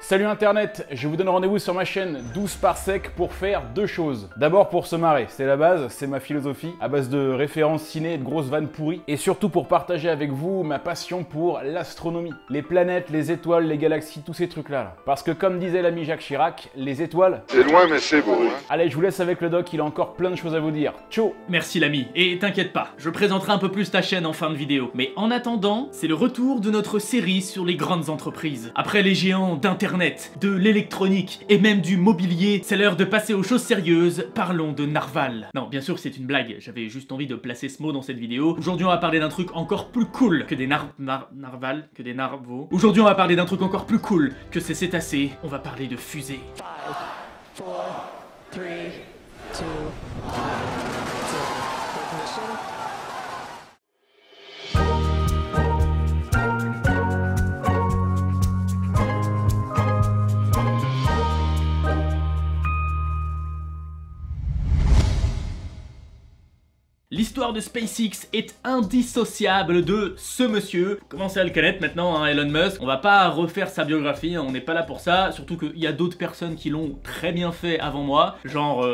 Salut internet, je vous donne rendez-vous sur ma chaîne 12 par sec pour faire deux choses. D'abord pour se marrer, c'est la base, c'est ma philosophie, à base de références ciné et de grosses vannes pourries. Et surtout pour partager avec vous ma passion pour l'astronomie. Les planètes, les étoiles, les galaxies, tous ces trucs-là. Là. Parce que comme disait l'ami Jacques Chirac, les étoiles... C'est loin mais c'est beau, hein. Allez, je vous laisse avec le doc, il a encore plein de choses à vous dire. Ciao. Merci l'ami, et t'inquiète pas, je présenterai un peu plus ta chaîne en fin de vidéo. Mais en attendant, c'est le retour de notre série sur les grandes entreprises. Après les géants d'internet, de l'électronique et même du mobilier, c'est l'heure de passer aux choses sérieuses, parlons de Narval. Non, bien sûr c'est une blague, j'avais juste envie de placer ce mot dans cette vidéo. Aujourd'hui on va parler d'un truc encore plus cool que des narvals, que des narvaux. Aujourd'hui on va parler d'un truc encore plus cool que ces cétacés, on va parler de fusées. 5, 4, 3, 2, 1, ignition. L'histoire de SpaceX est indissociable de ce monsieur. Vous commencez à le connaître maintenant, hein, Elon Musk. On va pas refaire sa biographie, hein, on n'est pas là pour ça. Surtout qu'il y a d'autres personnes qui l'ont très bien fait avant moi. Genre,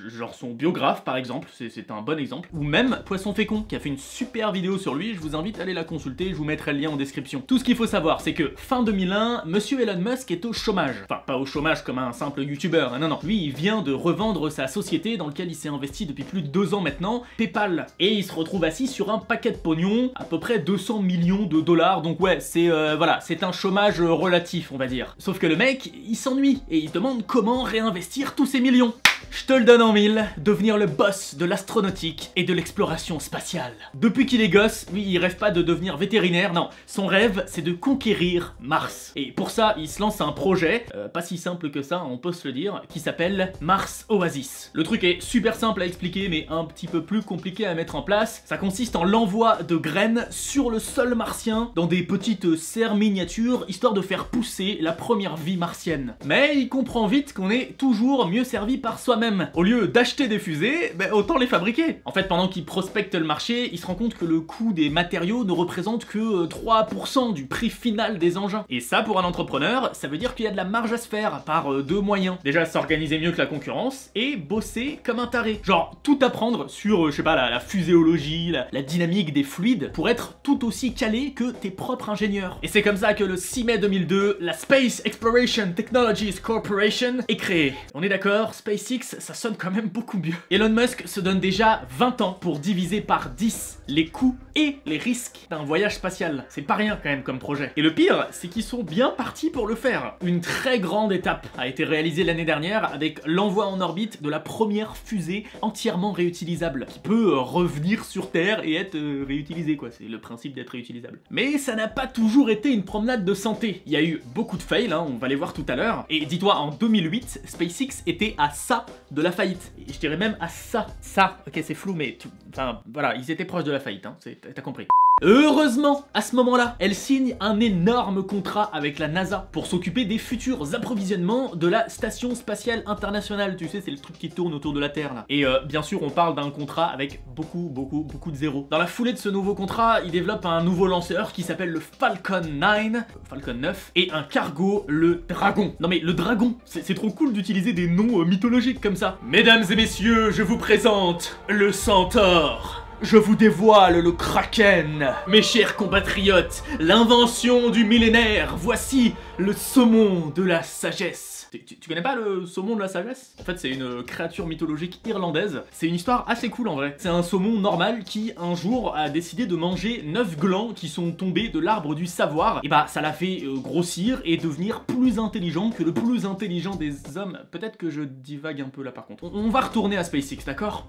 genre son biographe par exemple, c'est un bon exemple. Ou même Poisson Fécond qui a fait une super vidéo sur lui. Je vous invite à aller la consulter, je vous mettrai le lien en description. Tout ce qu'il faut savoir, c'est que fin 2001, monsieur Elon Musk est au chômage. Enfin, pas au chômage comme un simple youtubeur, hein, non, non. Lui, il vient de revendre sa société dans laquelle il s'est investi depuis plus de 2 ans maintenant. PayPal. Et il se retrouve assis sur un paquet de pognon, à peu près 200 millions de dollars, donc ouais, c'est voilà, c'est un chômage relatif, on va dire. Sauf que le mec, il s'ennuie, et il se demande comment réinvestir tous ces millions. Je te le donne en mille, devenir le boss de l'astronautique et de l'exploration spatiale. Depuis qu'il est gosse, lui il rêve pas de devenir vétérinaire, non, son rêve c'est de conquérir Mars. Et pour ça, il se lance un projet, pas si simple que ça, on peut se le dire, qui s'appelle Mars Oasis. Le truc est super simple à expliquer, mais un petit peu plus compliqué à mettre en place. Ça consiste en l'envoi de graines sur le sol martien, dans des petites serres miniatures, histoire de faire pousser la première vie martienne. Mais il comprend vite qu'on est toujours mieux servi par soi-même. Au lieu d'acheter des fusées, autant les fabriquer. En fait, pendant qu'il prospecte le marché, il se rend compte que le coût des matériaux ne représente que 3% du prix final des engins. Et ça, pour un entrepreneur, ça veut dire qu'il y a de la marge à se faire par deux moyens. Déjà, s'organiser mieux que la concurrence et bosser comme un taré. Genre, tout apprendre sur, je sais pas, la fuséologie, la dynamique des fluides, pour être tout aussi calé que tes propres ingénieurs. Et c'est comme ça que le 6 mai 2002, la Space Exploration Technologies Corporation est créée. On est d'accord, SpaceX, ça sonne quand même beaucoup mieux. Elon Musk se donne déjà 20 ans pour diviser par 10 les coûts et les risques d'un voyage spatial. C'est pas rien quand même comme projet. Et le pire, c'est qu'ils sont bien partis pour le faire. Une très grande étape a été réalisée l'année dernière avec l'envoi en orbite de la première fusée entièrement réutilisable, qui peut revenir sur Terre et être réutilisée quoi. C'est le principe d'être réutilisable. Mais ça n'a pas toujours été une promenade de santé. Il y a eu beaucoup de fails, hein, on va les voir tout à l'heure. Et dis-toi, en 2008, SpaceX était à ça de la faillite. Et je dirais même à ça. Ça, ok c'est flou mais enfin voilà, ils étaient proches de la faillite, hein, t'as compris. Heureusement, à ce moment-là, elle signe un énorme contrat avec la NASA pour s'occuper des futurs approvisionnements de la Station Spatiale Internationale. Tu sais, c'est le truc qui tourne autour de la Terre, là. Et bien sûr, on parle d'un contrat avec beaucoup de zéros. Dans la foulée de ce nouveau contrat, il développe un nouveau lanceur qui s'appelle le Falcon 9, et un cargo, le Dragon. Non mais le Dragon, c'est trop cool d'utiliser des noms mythologiques comme ça. Mesdames et messieurs, je vous présente le Centaure. Je vous dévoile le Kraken. Mes chers compatriotes, l'invention du millénaire, voici le saumon de la sagesse. Tu connais pas le saumon de la sagesse? En fait, c'est une créature mythologique irlandaise. C'est une histoire assez cool en vrai. C'est un saumon normal qui, un jour, a décidé de manger 9 glands qui sont tombés de l'arbre du savoir. Et bah, ça l'a fait grossir et devenir plus intelligent que le plus intelligent des hommes. Peut-être que je divague un peu là par contre. On va retourner à SpaceX, d'accord?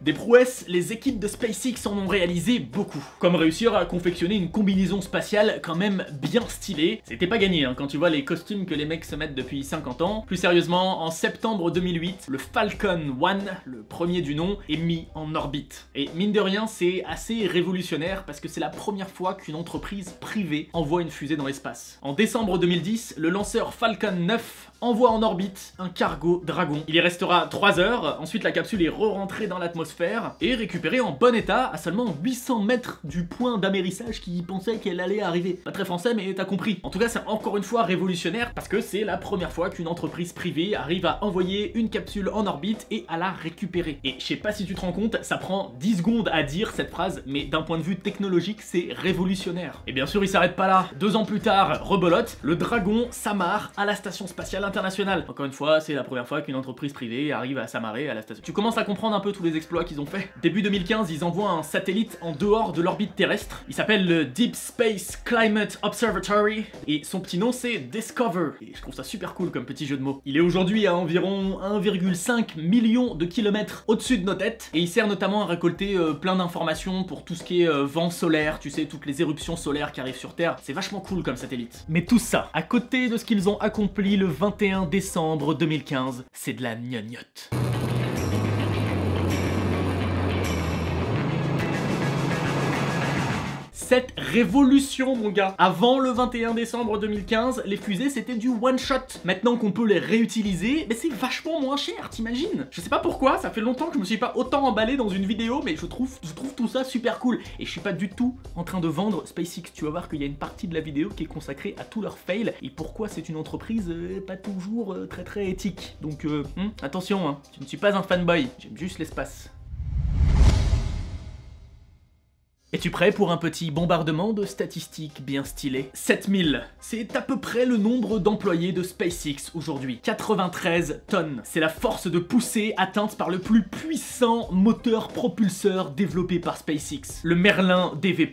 Des prouesses, les équipes de SpaceX en ont réalisé beaucoup. Comme réussir à confectionner une combinaison spatiale quand même bien stylée. C'était pas gagné hein, quand tu vois les costumes que les mecs se mettent depuis 50 ans. Plus sérieusement, en septembre 2008, le Falcon 1, le premier du nom, est mis en orbite. Et mine de rien, c'est assez révolutionnaire parce que c'est la première fois qu'une entreprise privée envoie une fusée dans l'espace. En décembre 2010, le lanceur Falcon 9 envoie en orbite un cargo Dragon. Il y restera 3 heures, ensuite la capsule est re-rentrée dans l'atmosphère l'atmosphère et récupérée en bon état à seulement 800 mètres du point d'amérissage qui pensait qu'elle allait arriver. Pas très français, mais t'as compris. En tout cas, c'est encore une fois révolutionnaire parce que c'est la première fois qu'une entreprise privée arrive à envoyer une capsule en orbite et à la récupérer. Et je sais pas si tu te rends compte, ça prend 10 secondes à dire cette phrase, mais d'un point de vue technologique, c'est révolutionnaire. Et bien sûr, il s'arrête pas là. 2 ans plus tard, rebelote, le Dragon s'amarre à la Station Spatiale Internationale. Encore une fois, c'est la première fois qu'une entreprise privée arrive à s'amarrer à la station. Tu commences à comprendre un peu tous les exploits qu'ils ont fait. Début 2015, ils envoient un satellite en dehors de l'orbite terrestre. Il s'appelle le Deep Space Climate Observatory et son petit nom c'est Discover. Et je trouve ça super cool comme petit jeu de mots. Il est aujourd'hui à environ 1,5 million de kilomètres au-dessus de nos têtes et il sert notamment à récolter plein d'informations pour tout ce qui est vent solaire, tu sais, toutes les éruptions solaires qui arrivent sur Terre. C'est vachement cool comme satellite. Mais tout ça, à côté de ce qu'ils ont accompli le 21 décembre 2015, c'est de la gnognotte. Cette révolution, mon gars. Avant le 21 décembre 2015, les fusées c'était du one shot. Maintenant qu'on peut les réutiliser, mais c'est vachement moins cher, t'imagines? Je sais pas pourquoi, ça fait longtemps que je me suis pas autant emballé dans une vidéo, mais je trouve tout ça super cool. Et je suis pas du tout en train de vendre SpaceX. Tu vas voir qu'il y a une partie de la vidéo qui est consacrée à tous leurs fails et pourquoi c'est une entreprise pas toujours très éthique. Donc attention, hein, je ne suis pas un fanboy, j'aime juste l'espace. Es-tu prêt pour un petit bombardement de statistiques bien stylées? 7000, c'est à peu près le nombre d'employés de SpaceX aujourd'hui. 93 tonnes, c'est la force de poussée atteinte par le plus puissant moteur propulseur développé par SpaceX. Le Merlin DV+,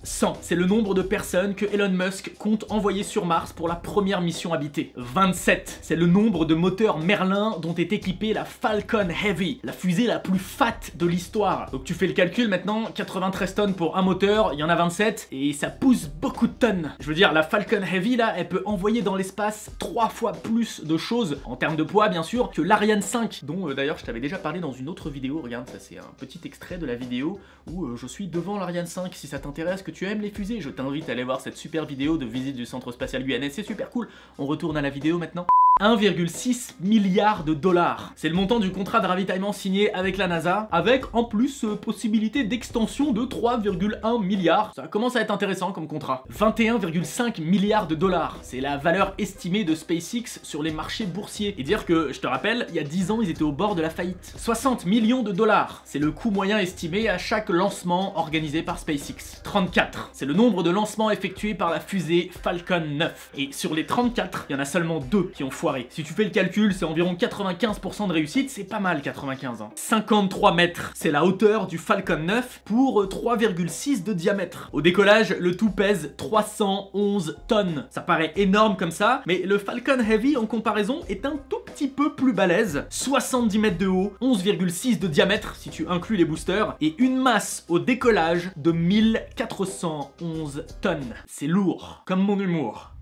100, c'est le nombre de personnes que Elon Musk compte envoyer sur Mars pour la première mission habitée. 27, c'est le nombre de moteurs Merlin dont est équipée la Falcon Heavy, la fusée la plus fat de l'histoire. Donc tu fais le calcul maintenant, 93 tonnes pour un moteur, il y en a 27 et ça pousse beaucoup de tonnes. Je veux dire, la Falcon Heavy là, elle peut envoyer dans l'espace 3 fois plus de choses en termes de poids bien sûr que l'Ariane 5 dont d'ailleurs je t'avais déjà parlé dans une autre vidéo. Regarde, ça c'est un petit extrait de la vidéo où je suis devant l'Ariane 5. Si ça t'intéresse, que tu aimes les fusées, je t'invite à aller voir cette super vidéo de visite du centre spatial Guyanais, c'est super cool. On retourne à la vidéo maintenant. 1,6 milliard de dollars. C'est le montant du contrat de ravitaillement signé avec la NASA, avec en plus possibilité d'extension de 3,1 milliards. Ça commence à être intéressant comme contrat. 21,5 milliards de dollars. C'est la valeur estimée de SpaceX sur les marchés boursiers. Et dire que, je te rappelle, il y a 10 ans, ils étaient au bord de la faillite. 60 millions de dollars. C'est le coût moyen estimé à chaque lancement organisé par SpaceX. 34. C'est le nombre de lancements effectués par la fusée Falcon 9. Et sur les 34, il y en a seulement 2 qui ont foiré. Si tu fais le calcul, c'est environ 95% de réussite, c'est pas mal 95 hein. 53 mètres, c'est la hauteur du Falcon 9 pour 3,6 de diamètre. Au décollage, le tout pèse 311 tonnes. Ça paraît énorme comme ça, mais le Falcon Heavy en comparaison est un tout petit peu plus balèze. 70 mètres de haut, 11,6 de diamètre si tu inclus les boosters, et une masse au décollage de 1411 tonnes. C'est lourd, comme mon humour.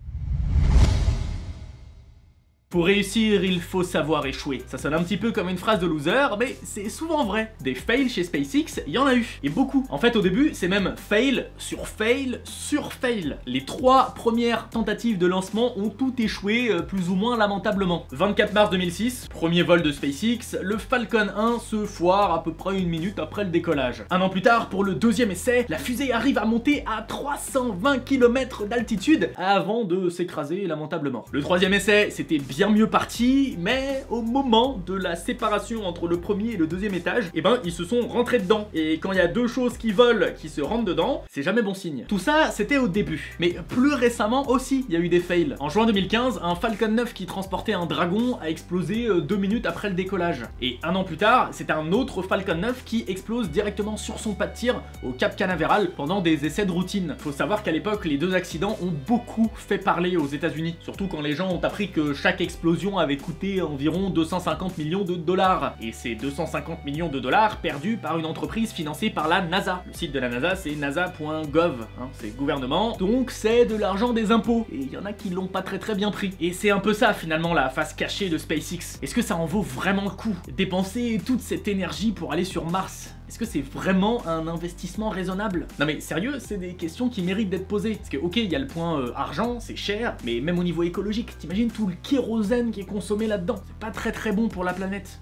Pour réussir, il faut savoir échouer. Ça sonne un petit peu comme une phrase de loser, mais c'est souvent vrai. Des fails chez SpaceX, il y en a eu, et beaucoup. En fait, au début, c'est même fail sur fail sur fail. Les 3 premières tentatives de lancement ont tout échoué, plus ou moins lamentablement. 24 mars 2006, premier vol de SpaceX, le Falcon 1 se foire à peu près 1 minute après le décollage. 1 an plus tard, pour le deuxième essai, la fusée arrive à monter à 320 km d'altitude avant de s'écraser lamentablement. Le troisième essai, c'était bien mieux parti, mais au moment de la séparation entre le premier et le deuxième étage, eh ben ils se sont rentrés dedans. Et quand il y a 2 choses qui volent, qui se rentrent dedans, c'est jamais bon signe. Tout ça, c'était au début. Mais plus récemment aussi, il y a eu des fails. En juin 2015, un Falcon 9 qui transportait un Dragon a explosé 2 minutes après le décollage. Et 1 an plus tard, c'est un autre Falcon 9 qui explose directement sur son pas de tir au Cap Canaveral pendant des essais de routine. Faut savoir qu'à l'époque, les 2 accidents ont beaucoup fait parler aux États-Unis, surtout quand les gens ont appris que chaque explosion avait coûté environ 250 millions de dollars. Et ces 250 millions de dollars perdus par une entreprise financée par la NASA. Le site de la NASA, c'est nasa.gov, hein, c'est gouvernement, donc c'est de l'argent des impôts. Et il y en a qui l'ont pas très bien pris. Et c'est un peu ça finalement la face cachée de SpaceX. Est-ce que ça en vaut vraiment le coup? Dépenser toute cette énergie pour aller sur Mars? Est-ce que c'est vraiment un investissement raisonnable? Non mais sérieux, c'est des questions qui méritent d'être posées. Parce que ok, il y a le point argent, c'est cher, mais même au niveau écologique, t'imagines tout le kérosène qui est consommé là-dedans? C'est pas très bon pour la planète.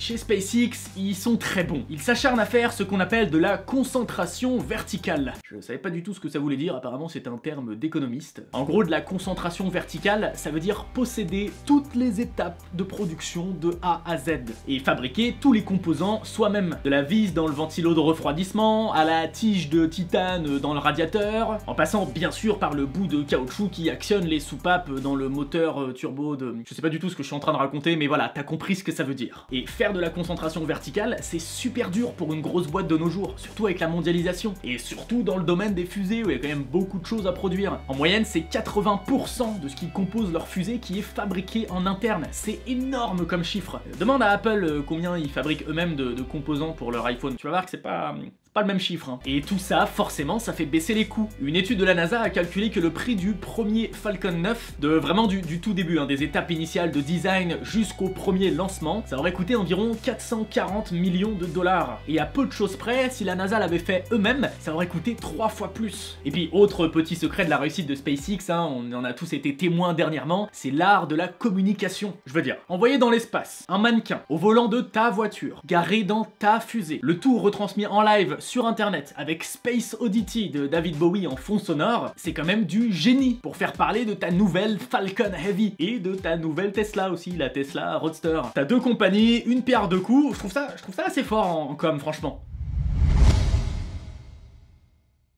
Chez SpaceX, ils sont très bons. Ils s'acharnent à faire ce qu'on appelle de la concentration verticale. Je savais pas du tout ce que ça voulait dire, apparemment c'est un terme d'économiste. En gros, de la concentration verticale, ça veut dire posséder toutes les étapes de production de A à Z et fabriquer tous les composants soi-même. De la vis dans le ventilo de refroidissement, à la tige de titane dans le radiateur, en passant bien sûr par le bout de caoutchouc qui actionne les soupapes dans le moteur turbo de... Je sais pas du tout ce que je suis en train de raconter, mais voilà, t'as compris ce que ça veut dire. Et faire de la concentration verticale, c'est super dur pour une grosse boîte de nos jours, surtout avec la mondialisation. Et surtout dans le domaine des fusées où il y a quand même beaucoup de choses à produire. En moyenne, c'est 80% de ce qui compose leur fusée qui est fabriqué en interne. C'est énorme comme chiffre. Demande à Apple combien ils fabriquent eux-mêmes de composants pour leur iPhone. Tu vas voir que c'est pas le même chiffre. Hein. Et tout ça, forcément, ça fait baisser les coûts. Une étude de la NASA a calculé que le prix du premier Falcon 9, vraiment du tout début, hein, des étapes initiales de design jusqu'au premier lancement, ça aurait coûté environ 440 millions de dollars. Et à peu de choses près, si la NASA l'avait fait eux-mêmes, ça aurait coûté 3 fois plus. Et puis, autre petit secret de la réussite de SpaceX, hein, on en a tous été témoins dernièrement, c'est l'art de la communication. Je veux dire, envoyer dans l'espace un mannequin au volant de ta voiture, garé dans ta fusée, le tout retransmis en live sur internet avec Space Oddity de David Bowie en fond sonore, c'est quand même du génie pour faire parler de ta nouvelle Falcon Heavy et de ta nouvelle Tesla aussi, la Tesla Roadster. T'as deux compagnies, une pierre deux coups, je trouve ça assez fort en com, franchement.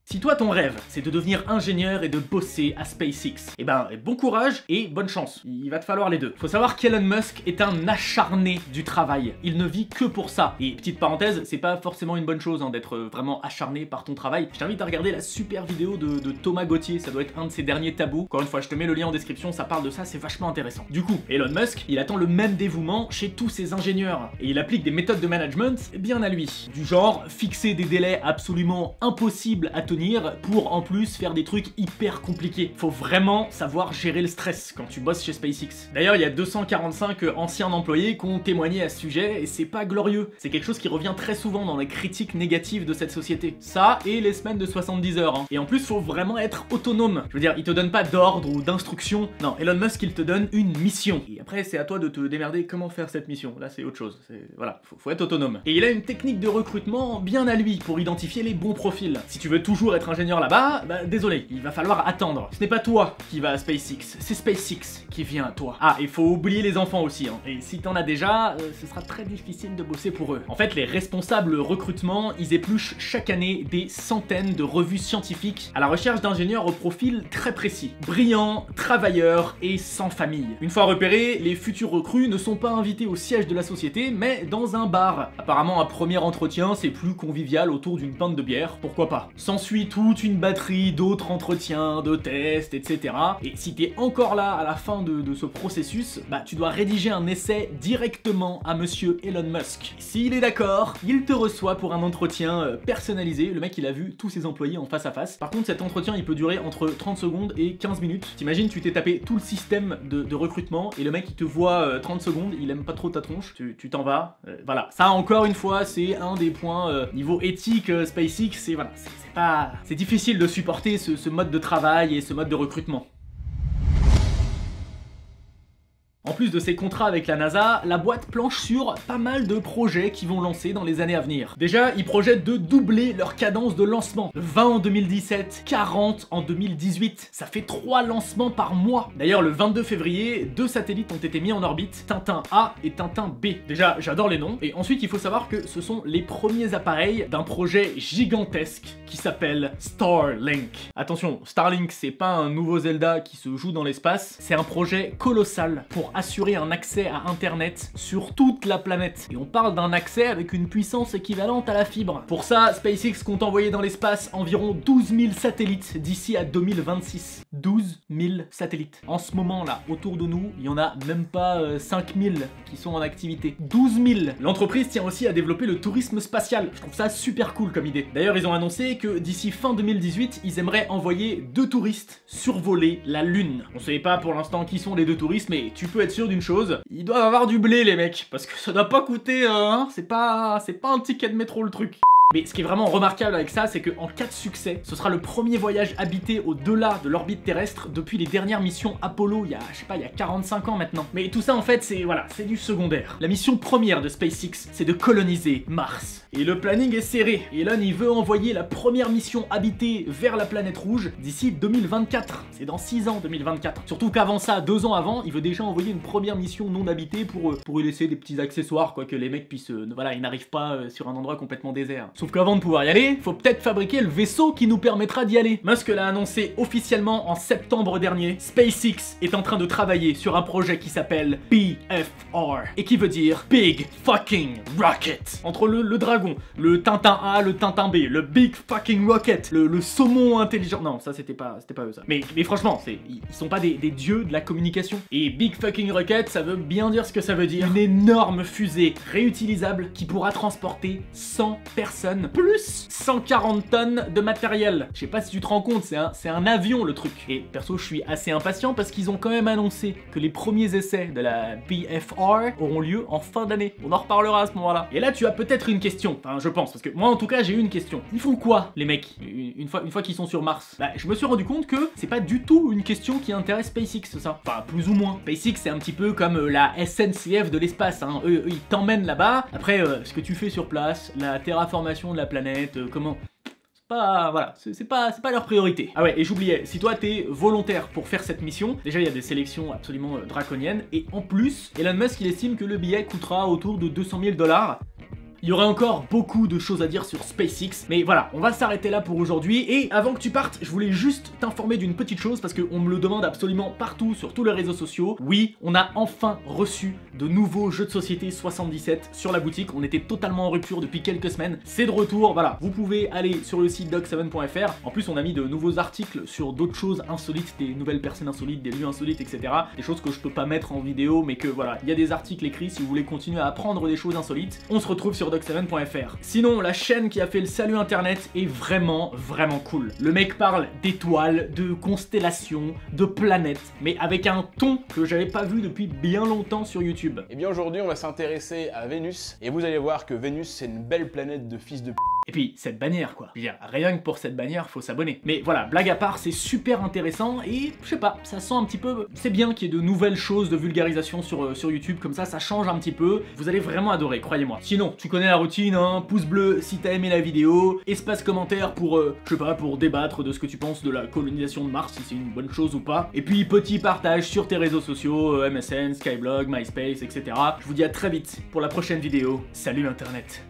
Si toi ton rêve c'est de devenir ingénieur et de bosser à SpaceX, eh ben bon courage et bonne chance, il va te falloir les deux. Faut savoir qu'Elon Musk est un acharné du travail, il ne vit que pour ça. Et petite parenthèse, c'est pas forcément une bonne chose hein, d'être vraiment acharné par ton travail. Je t'invite à regarder la super vidéo de Thomas Gauthier, ça doit être un de ses derniers tabous. Encore une fois, je te mets le lien en description, ça parle de ça, c'est vachement intéressant. Du coup, Elon Musk, il attend le même dévouement chez tous ses ingénieurs. Et il applique des méthodes de management bien à lui. Du genre, fixer des délais absolument impossibles à tenir pour en plus faire des trucs hyper compliqués. Faut vraiment savoir gérer le stress quand tu bosses chez SpaceX. D'ailleurs, il y a 245 anciens employés qui ont témoigné à ce sujet et c'est pas glorieux. C'est quelque chose qui revient très souvent dans les critiques négatives de cette société. Ça et les semaines de 70 heures. Hein. Et en plus, faut vraiment être autonome. Je veux dire, il te donne pas d'ordre ou d'instruction. Non, Elon Musk, il te donne une mission. Et après, c'est à toi de te démerder comment faire cette mission. Là, c'est autre chose. Voilà, faut être autonome. Et il a une technique de recrutement bien à lui pour identifier les bons profils. Si tu veux toujours être ingénieur là-bas, bah désolé, il va falloir attendre. Ce n'est pas toi qui va à SpaceX, c'est SpaceX qui vient à toi. Ah, il faut oublier les enfants aussi, hein. Et si t'en as déjà, ce sera très difficile de bosser pour eux. En fait, les responsables recrutement, ils épluchent chaque année des centaines de revues scientifiques à la recherche d'ingénieurs au profil très précis. Brillants, travailleurs et sans famille. Une fois repérés, les futurs recrues ne sont pas invités au siège de la société, mais dans un bar. Apparemment, un premier entretien, c'est plus convivial autour d'une pinte de bière, pourquoi pas. S'ensuit toute une batterie d'autres entretiens, de tests, etc. Et si t'es encore là à la fin de ce processus, bah tu dois rédiger un essai directement à monsieur Elon Musk. S'il est d'accord, il te reçoit pour un entretien personnalisé. Le mec, il a vu tous ses employés en face à face. Par contre, cet entretien, il peut durer entre 30 secondes et 15 minutes. T'imagines, tu t'es tapé tout le système de recrutement et le mec, il te voit 30 secondes, il aime pas trop ta tronche, tu t'en vas. Voilà. Ça, encore une fois, c'est un des points niveau éthique SpaceX, c'est difficile de supporter ce mode de travail et ce mode de recrutement. En plus de ses contrats avec la NASA, la boîte planche sur pas mal de projets qui vont lancer dans les années à venir. Déjà, ils projettent de doubler leur cadence de lancement. 20 en 2017, 40 en 2018. Ça fait 3 lancements par mois. D'ailleurs, le 22 février, 2 satellites ont été mis en orbite, Tintin A et Tintin B. Déjà, j'adore les noms. Et ensuite, il faut savoir que ce sont les premiers appareils d'un projet gigantesque qui s'appelle Starlink. Attention, Starlink, c'est pas un nouveau Zelda qui se joue dans l'espace, c'est un projet colossal pour assurer un accès à internet sur toute la planète. Et on parle d'un accès avec une puissance équivalente à la fibre. Pour ça, SpaceX compte envoyer dans l'espace environ 12 000 satellites d'ici à 2026. 12 000 satellites. En ce moment là, autour de nous, il y en a même pas 5 000 qui sont en activité. 12 000. L'entreprise tient aussi à développer le tourisme spatial. Je trouve ça super cool comme idée. D'ailleurs, ils ont annoncé que d'ici fin 2018, ils aimeraient envoyer 2 touristes survoler la Lune. On sait pas pour l'instant qui sont les 2 touristes, mais tu peux être sûr d'une chose, ils doivent avoir du blé les mecs, parce que ça doit pas coûter, c'est pas un ticket de métro le truc. Mais ce qui est vraiment remarquable avec ça, c'est qu'en cas de succès, ce sera le premier voyage habité au-delà de l'orbite terrestre depuis les dernières missions Apollo, il y a, je sais pas, il y a 45 ans maintenant. Mais tout ça en fait, c'est voilà, c'est du secondaire. La mission première de SpaceX, c'est de coloniser Mars. Et le planning est serré. Elon, il veut envoyer la première mission habitée vers la planète rouge d'ici 2024. C'est dans 6 ans 2024. Surtout qu'avant ça, 2 ans avant, il veut déjà envoyer une première mission non habitée pour y laisser des petits accessoires, quoi, que les mecs puissent, voilà, ils n'arrivent pas sur un endroit complètement désert. Sauf qu'avant de pouvoir y aller, faut peut-être fabriquer le vaisseau qui nous permettra d'y aller. Musk l'a annoncé officiellement en septembre dernier. SpaceX est en train de travailler sur un projet qui s'appelle BFR et qui veut dire Big Fucking Rocket. Entre le dragon, le Tintin A, le Tintin B, le Big Fucking Rocket, le saumon intelligent. Non, ça c'était pas eux ça. Mais franchement, ils sont pas des dieux de la communication. Et Big Fucking Rocket, ça veut bien dire ce que ça veut dire. Une énorme fusée réutilisable qui pourra transporter 100 personnes plus 140 tonnes de matériel. Je sais pas si tu te rends compte, c'est un avion le truc. Et perso, je suis assez impatient parce qu'ils ont quand même annoncé que les premiers essais de la BFR auront lieu en fin d'année. On en reparlera à ce moment-là. Et là, tu as peut-être une question. Enfin, je pense, parce que moi, en tout cas, j'ai eu une question. Ils font quoi, les mecs, une fois qu'ils sont sur Mars? Bah, je me suis rendu compte que c'est pas du tout une question qui intéresse SpaceX, ça. Enfin, plus ou moins. SpaceX, c'est un petit peu comme la SNCF de l'espace, hein. Eux, ils t'emmènent là-bas. Après, ce que tu fais sur place, la terraformation de la planète, comment... Voilà, c'est pas leur priorité. Ah ouais, et j'oubliais, si toi t'es volontaire pour faire cette mission, déjà il y a des sélections absolument draconiennes, et en plus, Elon Musk il estime que le billet coûtera autour de 200 000 $. Il y aurait encore beaucoup de choses à dire sur SpaceX, mais voilà, on va s'arrêter là pour aujourd'hui. Et avant que tu partes, je voulais juste t'informer d'une petite chose parce qu'on me le demande absolument partout sur tous les réseaux sociaux. Oui, on a enfin reçu de nouveaux jeux de société 77 sur la boutique. On était totalement en rupture depuis quelques semaines. C'est de retour, voilà. Vous pouvez aller sur le site doc7.fr. En plus, on a mis de nouveaux articles sur d'autres choses insolites, des nouvelles personnes insolites, des lieux insolites, etc. Des choses que je peux pas mettre en vidéo, mais que voilà, il y a des articles écrits si vous voulez continuer à apprendre des choses insolites. On se retrouve sur doc7.fr. Sinon, la chaîne qui a fait le salut internet est vraiment cool. Le mec parle d'étoiles, de constellations, de planètes, mais avec un ton que j'avais pas vu depuis bien longtemps sur YouTube. Et bien aujourd'hui, on va s'intéresser à Vénus, et vous allez voir que Vénus, c'est une belle planète de fils de p***. Et puis, cette bannière quoi. Je veux dire, rien que pour cette bannière, faut s'abonner. Mais voilà, blague à part, c'est super intéressant et je sais pas, ça sent un petit peu... C'est bien qu'il y ait de nouvelles choses de vulgarisation sur YouTube, comme ça change un petit peu. Vous allez vraiment adorer, croyez-moi. Sinon, tu connais la routine, hein, pouce bleu si t'as aimé la vidéo, espace commentaire pour, je sais pas, pour débattre de ce que tu penses de la colonisation de Mars, si c'est une bonne chose ou pas. Et puis, petit partage sur tes réseaux sociaux, MSN, Skyblog, MySpace, etc. Je vous dis à très vite pour la prochaine vidéo. Salut Internet.